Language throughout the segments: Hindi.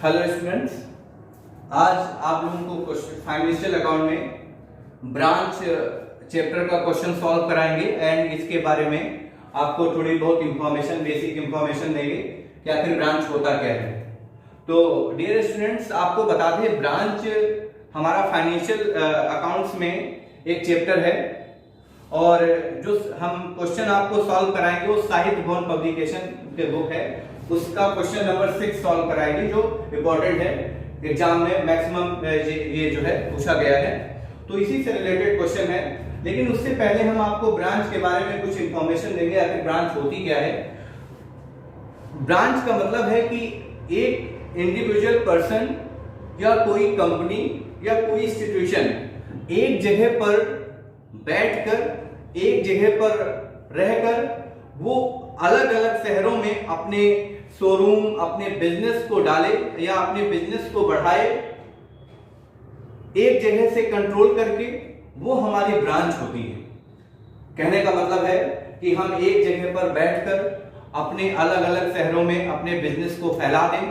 हेलो स्टूडेंट्स, आज आप लोगों को फाइनेंशियल अकाउंट में ब्रांच चैप्टर का क्वेश्चन सॉल्व कराएंगे एंड इसके बारे में आपको थोड़ी बहुत इंफॉर्मेशन, बेसिक इंफॉर्मेशन देंगे कि आखिर ब्रांच होता क्या है। तो डियर स्टूडेंट्स, आपको बता दें ब्रांच हमारा फाइनेंशियल अकाउंट्स में एक चैप्टर है और जो हम क्वेश्चन आपको सॉल्व कराएंगे वो साहित्य भवन पब्लिकेशन के बुक है, उसका क्वेश्चन नंबर 6 सॉल्व कराएंगे जो इंपॉर्टेंट है, एग्जाम में मैक्सिमम ये जो है पूछा गया है। तो इसी से रिलेटेड क्वेश्चन है, लेकिन उससे पहले हम आपको ब्रांच के बारे में कुछ इंफॉर्मेशन देंगे। आखिर ब्रांच होती क्या है। ब्रांच का मतलब है कि एक इंडिविजुअल पर्सन या कोई कंपनी या कोई इंस्टीट्यूशन एक जगह पर बैठकर, एक जगह पर रहकर वो अलग अलग शहरों में अपने शोरूम, अपने बिजनेस को डाले या अपने बिजनेस को बढ़ाए, एक जगह से कंट्रोल करके, वो हमारी ब्रांच होती है। कहने का मतलब है कि हम एक जगह पर बैठकर अपने अलग अलग शहरों में अपने बिजनेस को फैला दें,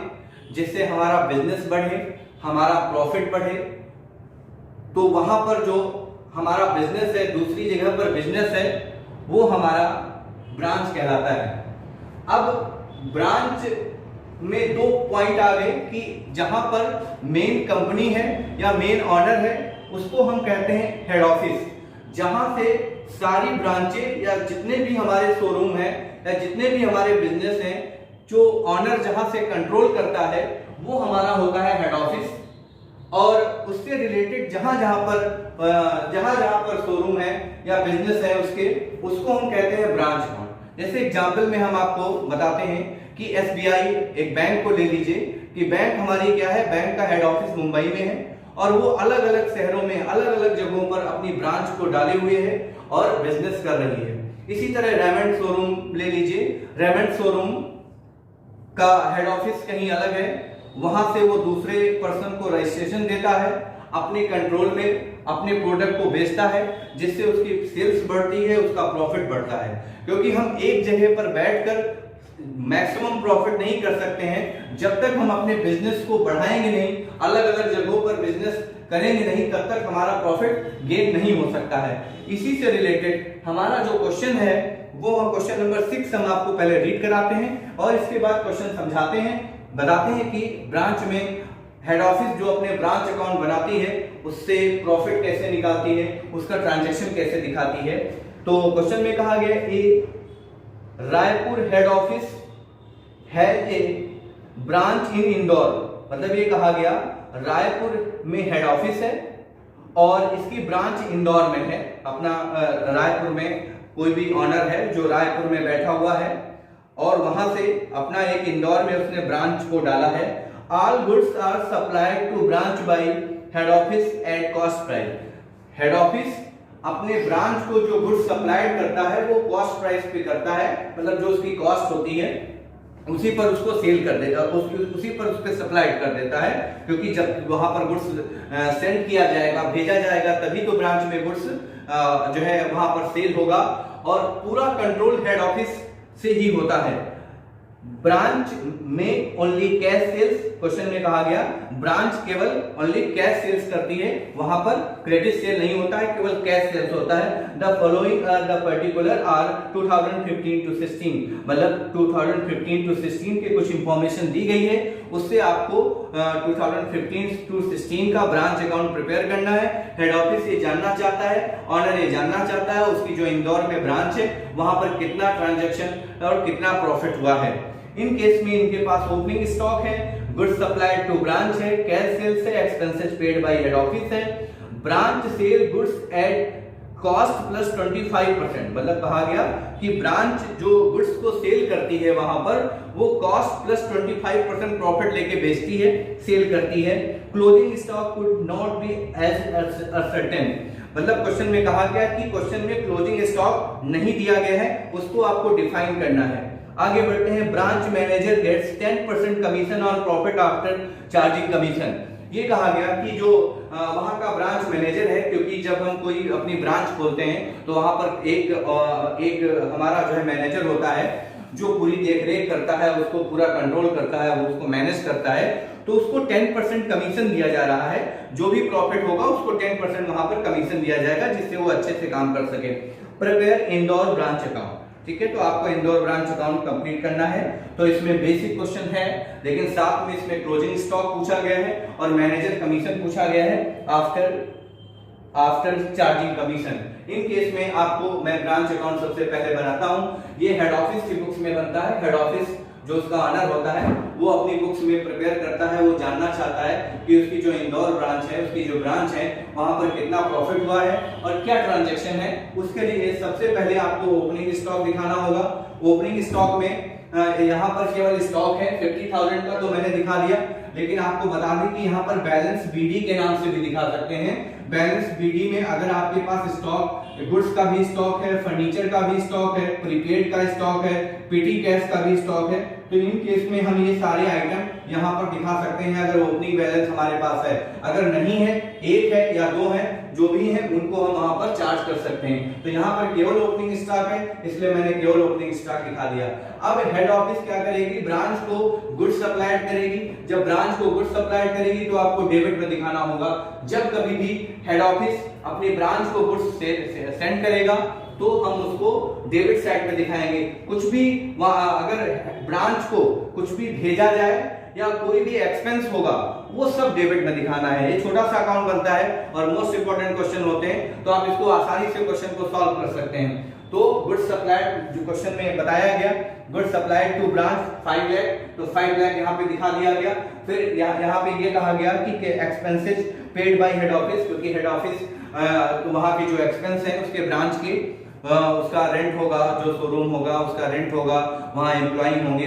जिससे हमारा बिजनेस बढ़े, हमारा प्रॉफिट बढ़े। तो वहां पर जो हमारा बिजनेस है, दूसरी जगह पर बिजनेस है, वो हमारा ब्रांच कहलाता है। अब ब्रांच में दो पॉइंट आ गए कि जहां पर मेन कंपनी है या मेन ऑनर है, उसको हम कहते हैं हेड ऑफिस, जहां से सारी ब्रांचें या जितने भी हमारे शोरूम हैं या जितने भी हमारे बिजनेस हैं, जो ऑनर जहां से कंट्रोल करता है वो हमारा होता है हेड ऑफिस। और उससे रिलेटेड जहां जहां पर शोरूम है या बिजनेस है उसको हम कहते हैं ब्रांच। जैसे एग्जाम्पल में हम आपको बताते हैं कि एसबीआई एक बैंक को ले लीजिए कि बैंक हमारी क्या है, बैंक का हेड ऑफिस मुंबई में है और वो अलग अलग शहरों में, अलग अलग जगहों पर अपनी ब्रांच को डाले हुए है और बिजनेस कर रही है। इसी तरह रेमंड शोरूम ले लीजिए, रेमंड शोरूम का हेड ऑफिस कहीं अलग है, वहां से वो दूसरे पर्सन को रजिस्ट्रेशन देता है, अपने कंट्रोल में अपने प्रोडक्ट को बेचता है, जिससे उसकी सेल्स बढ़ती है, उसका प्रॉफिट बढ़ता है। क्योंकि हम एक जगह पर बैठकर मैक्सिमम प्रॉफिट नहीं कर सकते हैं जब तक हम अपने बिजनेस को बढ़ाएंगे नहीं, अलग अलग जगहों पर बिजनेस करेंगे नहीं, तब तक हमारा प्रॉफिट गेन नहीं हो सकता है। इसी से रिलेटेड हमारा जो क्वेश्चन है वो हम क्वेश्चन नंबर 6 हम आपको पहले रीड कराते हैं और इसके बाद क्वेश्चन समझाते हैं, बताते हैं कि ब्रांच में हेड ऑफिस जो अपने ब्रांच अकाउंट बनाती है उससे प्रॉफिट कैसे निकालती है, उसका ट्रांजैक्शन कैसे दिखाती है। तो क्वेश्चन में कहा गया a Raipur head office has a branch in Indore, मतलब ये कहा गया रायपुर में हेड ऑफिस है और इसकी ब्रांच इंदौर में है। अपना रायपुर में कोई भी ऑनर है जो रायपुर में बैठा हुआ है और वहां से अपना एक इंदौर में उसने ब्रांच को डाला है। All goods are supplied to branch by head office at cost price. Head office अपने ब्रांच को जो गुड्स सप्लाइड करता है वो कॉस्ट प्राइस पे करता है, मतलब जो उसकी कॉस्ट होती है उसी पर उसको सेल कर देता है, उसी पर उसके सप्लाइड कर देता है। क्योंकि जब वहां पर गुड्स सेंड किया जाएगा, भेजा जाएगा, तभी तो ब्रांच में गुड्स जो है वहां पर सेल होगा और पूरा कंट्रोल हेड ऑफिस से ही होता है। ब्रांच में ओनली कैश सेल्स, क्वेश्चन में कहा गया ब्रांच केवल ओनली कैश सेल्स करती है, वहां पर क्रेडिट सेल नहीं होता है, केवल कैश सेल्स होता है। The following are the particular are 2015 to 16, मतलब 2015 to 16 के कुछ इंफॉर्मेशन दी गई है, उससे आपको 2015 to 16 का ब्रांच अकाउंट प्रिपेयर करना है। हेड ऑफिस ये जानना चाहता है, ऑनर ये जानना चाहता है उसकी जो इंदौर में ब्रांच है वहां पर कितना ट्रांजैक्शन और कितना प्रॉफिट हुआ है। इन केस में इनके पास ओपनिंग स्टॉक है, गुड्स सप्लाइड टू ब्रांच है, कैश सेल्स है, expenses paid by head office है, branch sale goods at cost plus 25%, मतलब कहा गया कि ब्रांच जो गुड्स को सेल करती है वहां पर वो कॉस्ट प्लस 25% प्रॉफिट लेके बेचती है, सेल करती है। Closing stock could not be as ascertain, मतलब क्वेश्चन में कहा गया कि क्वेश्चन में क्लोजिंग स्टॉक नहीं दिया गया है, उसको आपको डिफाइन करना है। आगे बढ़ते हैं। Branch manager gets 10% commission on profit after charging commission. ये कहा गया कि जो वहां का ब्रांच मैनेजर है, क्योंकि जब हम कोई अपनी ब्रांच खोलते हैं तो वहां पर एक हमारा जो है मैनेजर होता है जो पूरी देखरेख करता है, उसको पूरा कंट्रोल करता है, वो उसको मैनेज करता है, तो उसको 10% कमीशन दिया जा रहा है। जो भी प्रॉफिट होगा उसको 10% वहां पर कमीशन दिया जाएगा, जिससे वो अच्छे से काम कर सके। प्रिपेयर इंदौर ब्रांच अकाउंट, ठीक है, तो आपको इंदौर ब्रांच अकाउंट कंप्लीट करना है। तो इसमें बेसिक क्वेश्चन है, लेकिन साथ में इसमें क्लोजिंग स्टॉक पूछा गया है और मैनेजर कमीशन पूछा गया है आफ्टर चार्जिंग कमीशन। इन केस में आपको मैं ब्रांच अकाउंट सबसे पहले बनाता हूं। ये हेड ऑफिस की बुक्स में बनता है। हेड ऑफिस जो उसका ऑनर होता है वो अपनी बुक्स में प्रिपेयर करता है। वो जानना चाहता है कि उसकी जो इंदौर ब्रांच है, उसकी जो ब्रांच है, वहां पर कितना प्रॉफिट हुआ है और क्या ट्रांजैक्शन है। उसके लिए सबसे पहले आपको ओपनिंग स्टॉक दिखाना होगा। ओपनिंग स्टॉक में यहाँ पर केवल स्टॉक है 50,000 का, तो मैंने दिखा दिया, लेकिन आपको बता दें कि यहाँ पर बैलेंस बीडी के नाम से भी दिखा सकते हैं। बैलेंस बीडी में अगर आपके पास स्टॉक, गुड्स का भी स्टॉक है, फर्नीचर का भी स्टॉक है, प्रीपेड का स्टॉक है, पीटी कैश का भी स्टॉक है, तो इन केस में हम ये सारे आइटम यहाँ पर दिखा सकते हैं अगर ओपनिंग बैलेंस हमारे पास है। अगर नहीं है, एक है या दो है, जो भी है उनको हम वहां पर चार्ज कर सकते हैं। तो यहाँ पर केवल ओपनिंग स्टॉक है, इसलिए मैंने केवल ओपनिंग स्टॉक दिखा दिया। अब हेड ऑफिस क्या करेगी, ब्रांच को गुड्स सप्लाइड करेगी। जब ब्रांच को गुड्स सप्लाइड करेगी तो आपको डेबिट में दिखाना होगा। जब कभी भी हेड ऑफिस अपनी ब्रांच को गुड्स सेंड करेगा तो हम उसको डेबिट साइड में दिखाएंगे। कुछ भी अगर ब्रांच को कुछ भी भेजा जाए या कोई भी एक्सपेंस होगा वो सब डेबिट में दिखाना है। ये छोटा सा अकाउंट बनता है और मोस्ट इंपोर्टेंट क्वेश्चन होते हैं, तो आप इसको आसानी से क्वेश्चन को सॉल्व कर सकते हैं। तो गुड्स सप्लाइड जो क्वेश्चन में बताया गया, goods supplied to branch 5 lakh, तो 5 लाख यहाँ पे दिखा दिया गया। फिर यहाँ पे ये कहा गया कि expenses paid by head office, क्योंकि हेड ऑफिस तो वहां के जो एक्सपेंस है उसके ब्रांच के उसका रेंट होगा, जो शोरूम होगा उसका रेंट होगा, वहाँ एम्प्लॉई होंगे,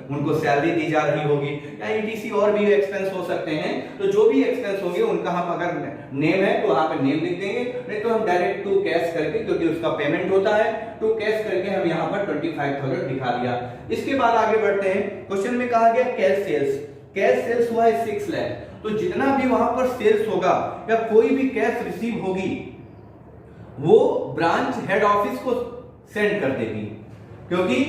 उनको सैलरी दी जा रही होगी, या ईटीसी और भी एक्सपेंस हो सकते हैं। तो जो भी एक्सपेंस होंगे उनका हम अगर नेम है तो वहाँ पे नेम लिख देंगे, नहीं तो हम डायरेक्ट टू कैश करके, क्योंकि उसका पेमेंट होता है, टू कैश करके हम यहाँ पर 25,000 दिखा दिया। इसके बाद आगे बढ़ते हैं। क्वेश्चन में कहा गया कैश सेल्स। कैश सेल्स हुआ है 6 लाख, तो जितना भी वहां पर सेल्स होगा या कोई भी कैश रिसीव होगी वो ब्रांच हेड ऑफिस को सेंड कर देगी, क्योंकि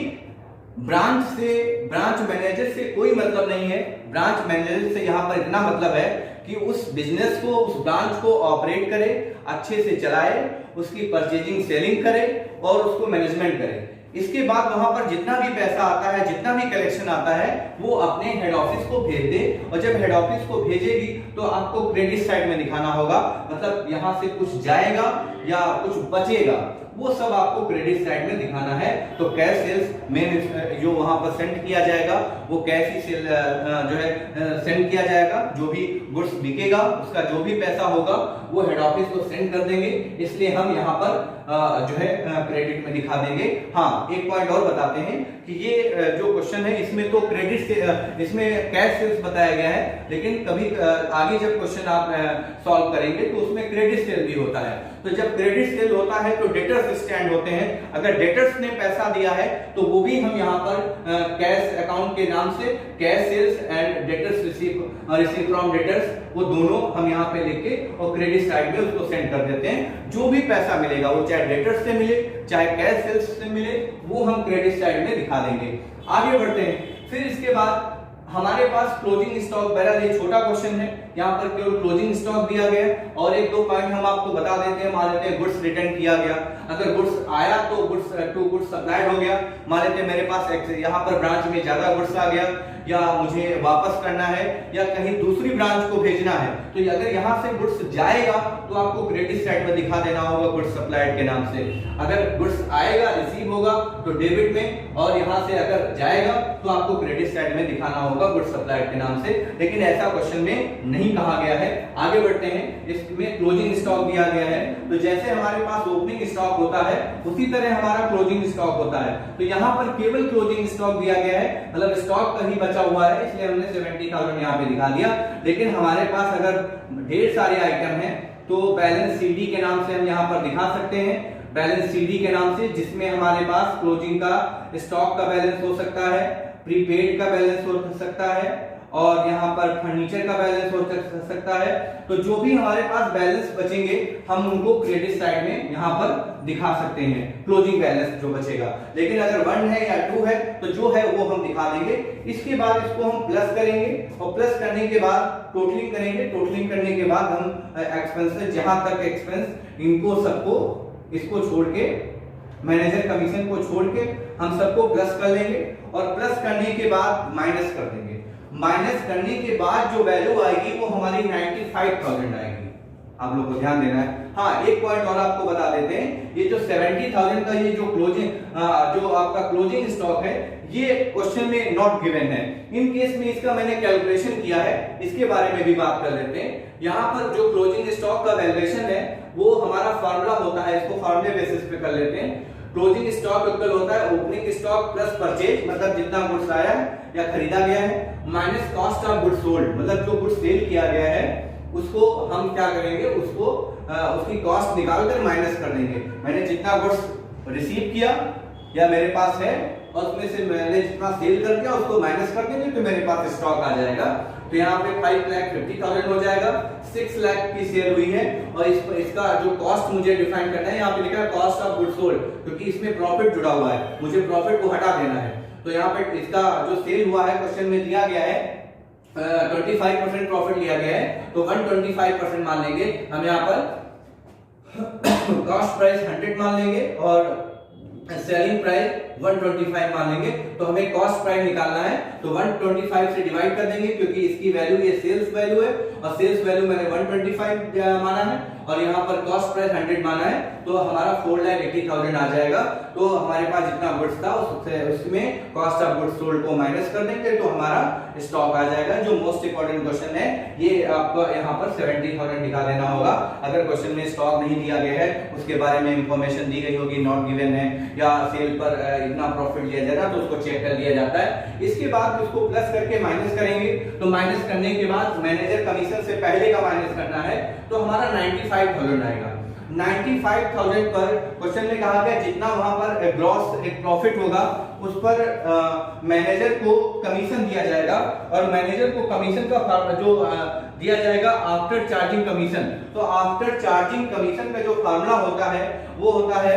ब्रांच मैनेजर से कोई मतलब नहीं है। ब्रांच मैनेजर से यहां पर इतना मतलब है कि उस बिजनेस को, उस ब्रांच को ऑपरेट करे, अच्छे से चलाए, उसकी परचेजिंग सेलिंग करे और उसको मैनेजमेंट करे। इसके बाद वहां पर जितना भी पैसा आता है, जितना भी कलेक्शन आता है, वो अपने हेड ऑफिस को भेज दे, और जब हेड ऑफिस को भेजेगी तो आपको क्रेडिट साइड में दिखाना होगा। मतलब यहां से कुछ जाएगा या कुछ बचेगा, वो सब आपको क्रेडिट साइड में दिखाना है। तो कैश सेल्स में जो वहां पर सेंड किया जाएगा वो कैश ही सेल जो है सेंड किया जाएगा। जो भी गुड्स बिकेगा उसका जो भी पैसा होगा वो हेड ऑफिस को सेंड कर देंगे, इसलिए हम यहाँ पर जो है क्रेडिट में दिखा देंगे। हाँ, एक पॉइंट और बताते हैं कि ये जो क्वेश्चन है इसमें तो क्रेडिट से, इसमें कैश सेल्स बताया गया है, लेकिन कभी आगे जब क्वेश्चन आप सॉल्व करेंगे तो उसमें क्रेडिट सेल भी होता है। तो जब क्रेडिट सेल होता है तो डेटर्स स्टैंड होते हैं। अगर डेटर्स ने पैसा दिया है तो वो भी हम यहाँ पर कैश अकाउंट के नाम से cash sales and debtors receive from debtors, वो दोनों हम यहाँ पे लिख के और क्रेडिट साइड में उसको सेंड कर देते हैं। जो भी पैसा मिलेगा वो चाहे डेटर्स से मिले चाहे कैश सेल्स से मिले, वो हम क्रेडिट साइड में दिखा देंगे। आगे बढ़ते हैं। फिर इसके बाद हमारे पास क्लोजिंग स्टॉक, बहरहाल ये छोटा क्वेश्चन है, यहाँ पर केवल क्लोजिंग स्टॉक दिया गया है और एक दो पॉइंट हम आपको बता देते हैं। मान लेते हैं गुड्स रिटर्न किया गया, अगर गुड्स आया तो गुड्स सप्लाइड हो गया। मान लेते हैं मेरे पास यहाँ पर ब्रांच में ज्यादा गुड्स आ गया, या मुझे वापस करना है या कहीं दूसरी ब्रांच को भेजना है, तो अगर यहाँ से गुड्स जाएगा तो आपको क्रेडिट साइड में दिखा देना होगा गुड्स सप्लाइड के नाम से। अगर गुड्स आएगा, रिसीव होगा तो डेबिट में, और यहाँ से अगर जाएगा तो आपको क्रेडिट साइड में दिखाना होगा गुड्स सप्लाइड के नाम से। लेकिन ऐसा क्वेश्चन में नहीं कहा गया है। आगे बढ़ते हैं। इसमें क्लोजिंग स्टॉक दिया गया है, तो जैसे हमारे पास ओपनिंग स्टॉक होता है उसी तरह हमारा क्लोजिंग स्टॉक होता है। तो यहाँ पर केवल क्लोजिंग स्टॉक दिया गया है, मतलब स्टॉक कहीं बचा हुआ है, इसलिए हमने 70,000 यहाँ पे दिखा दिया। लेकिन हमारे पास अगर ढेर सारे आइटम हैं तो बैलेंस सीडी के नाम से हम यहाँ पर दिखा सकते हैं। बैलेंस सीडी के नाम से, जिसमें हमारे पास क्लोजिंग का स्टॉक का बैलेंस हो सकता है, प्रीपेड का बैलेंस हो सकता है, और यहाँ पर फर्नीचर का बैलेंस हो सकता है। तो जो भी हमारे पास बैलेंस बचेंगे हम उनको क्रेडिट साइड में यहाँ पर दिखा सकते हैं, क्लोजिंग बैलेंस जो बचेगा। लेकिन अगर 1 है या 2 है तो जो है वो हम दिखा देंगे। इसके बाद इसको हम प्लस करेंगे और प्लस करने के बाद टोटलिंग करेंगे। टोटलिंग करने के बाद हम एक्सपेंसेस, जहां तक एक्सपेंस इनको सबको इसको छोड़ के, मैनेजर कमीशन को छोड़ के हम सबको प्लस कर लेंगे और प्लस करने के बाद माइनस कर देंगे। माइनस करने के बाद जो वैल्यू आएगी वो हमारी 95,000 आएगी। आप लोग को ध्यान देना है। हाँ, एक पॉइंट और आपको बता देते हैं, ये जो 70,000 का ये जो क्लोजिंग जो आपका क्लोजिंग स्टॉक है ये क्वेश्चन में नॉट गिवन है। इन केस में इसका मैंने कैलकुलेशन किया है, इसके बारे में भी बात कर लेते हैं। यहाँ पर जो क्लोजिंग स्टॉक का वैल्यूएशन है वो हमारा फार्मूला होता है, इसको फार्मूले बेसिस पे कर लेते हैं। क्लोजिंग स्टॉक इक्वल होता है ओपनिंग स्टॉक प्लस परचेज, मतलब जितना गुड्स आया है या खरीदा गया है, minus cost of goods sold, मतलब जो गुड्स सेल किया गया है उसको हम क्या करेंगे, उसको उसकी कॉस्ट निकालकर माइनस कर देंगे। मैंने जितना गुड्स रिसीव किया या मेरे पास है और उसमें से मैंने जितना सेल कर दिया उसको माइनस कर देंगे तो मेरे पास स्टॉक आ जाएगा। तो यहाँ पे 5,50,000 हो जाएगा। 6 लाख की सेल हुई है और इसका जो कॉस्ट मुझे डिफाइन करना है, यहाँ पे लिखा है कॉस्ट ऑफ गुड्स सोल्ड, क्योंकि इसमें प्रॉफिट जुड़ा हुआ है, मुझे प्रॉफिट को हटा देना है। तो यहाँ पे इसका जो सेल हुआ है क्वेश्चन में दिया गया है 25% प्रॉफिट लिया गया है, तो 125% मान लेंगे हम यहाँ पर। कॉस्ट प्राइस 100 मान लेंगे और सेलिंग प्राइस 125 मान लेंगे। तो हमें कॉस्ट प्राइस निकालना है तो 125 से डिवाइड कर देंगे, क्योंकि इसकी वैल्यू ये सेल्स वैल्यू है और सेल्स वैल्यू मैंने 125 माना है और यहाँ पर कॉस्ट प्राइस 100 माना है, तो हमारा 4,80,000 आ जाएगा। तो हमारे पास जितना गुड्स था उसमें कॉस्ट ऑफ गुड्स सोल्ड को माइनस कर देंगे तो हमारा स्टॉक आ जाएगा। जो मोस्ट इंपोर्टेंट क्वेश्चन है ये आपको यहाँ पर 70,000 दिखा देना होगा। अगर क्वेश्चन में स्टॉक नहीं दिया गया है, उसके बारे में इंफॉर्मेशन दी गई होगी, नॉट गिवन है या सेल पर इतना प्रॉफिट लिया जाएगा तो उसको चेक कर लिया जाता है। इसके बाद उसको प्लस करके माइनस करेंगे। तो माइनस करने के बाद मैनेजर कमीशन से पहले का माइनस करना है तो हमारा 95,000 आएगा। 95,000 पर क्वेश्चन में कहा गया जितना वहां पर ग्रॉस एक प्रॉफिट होगा उस पर मैनेजर को कमीशन दिया जाएगा और मैनेजर को कमीशन का जो दिया जाएगा आफ्टर चार्जिंग कमीशन। तो आफ्टर चार्जिंग कमीशन का जो फार्मूला होता है वो होता है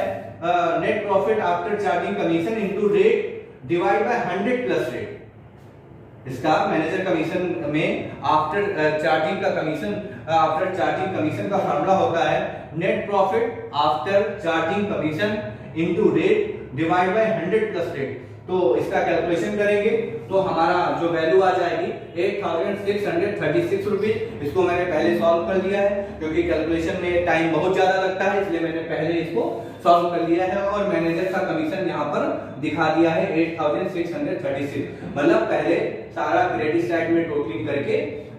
net profit after charging commission into rate divide by 100 plus rate. इसका मैनेजर कमीशन में आफ्टर चार्जिंग कमीशन का फार्मूला होता है net profit after charging commission into rate divide by 100 plus rate. तो इसका कैलकुलेशन करेंगे तो हमारा जो वैल्यू आ जाएगी 8,636 रुपीज। इसको मैंने पहले सॉल्व कर दिया है क्योंकि कैलकुलेशन में टाइम बहुत ज्यादा लगता है, इसलिए मैंने पहले इसको सॉल्व कर लिया है और मैनेजर का कमीशन यहाँ पर दिखा दिया है 8,636। मतलब पहले सारा क्रेडिट साइड में टोटलिंग करके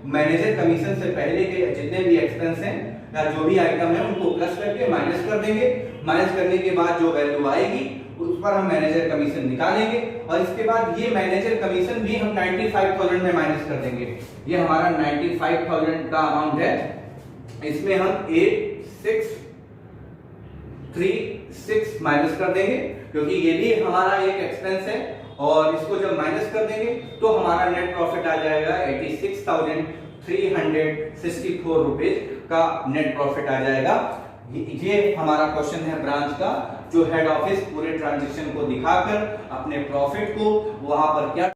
मैनेजर कमीशन से पहले के जितने भी एक्सपेंस हैं या जो भी आइटम है उनको प्लस करके माइनस कर देंगे। माइनस करने के बाद जो वैल्यू आएगी उस पर हम मैनेजर कमीशन निकालेंगे और इसके बाद ये मैनेजर कमीशन भी हम 95,000 में माइनस कर देंगे। ये हमारा 95,000 का अमाउंट है, इसमें हम 8,636 माइनस कर देंगे क्योंकि ये भी हमारा एक एक्सपेंस है और इसको जब माइनस कर देंगे तो हमारा नेट प्रॉफिट आ जाएगा 86,364 रुपीज का नेट प्रॉफिट आ जाएगा। ये हमारा क्वेश्चन है ब्रांच का, जो हेड ऑफिस पूरे ट्रांजैक्शन को दिखाकर अपने प्रॉफिट को वहां पर क्या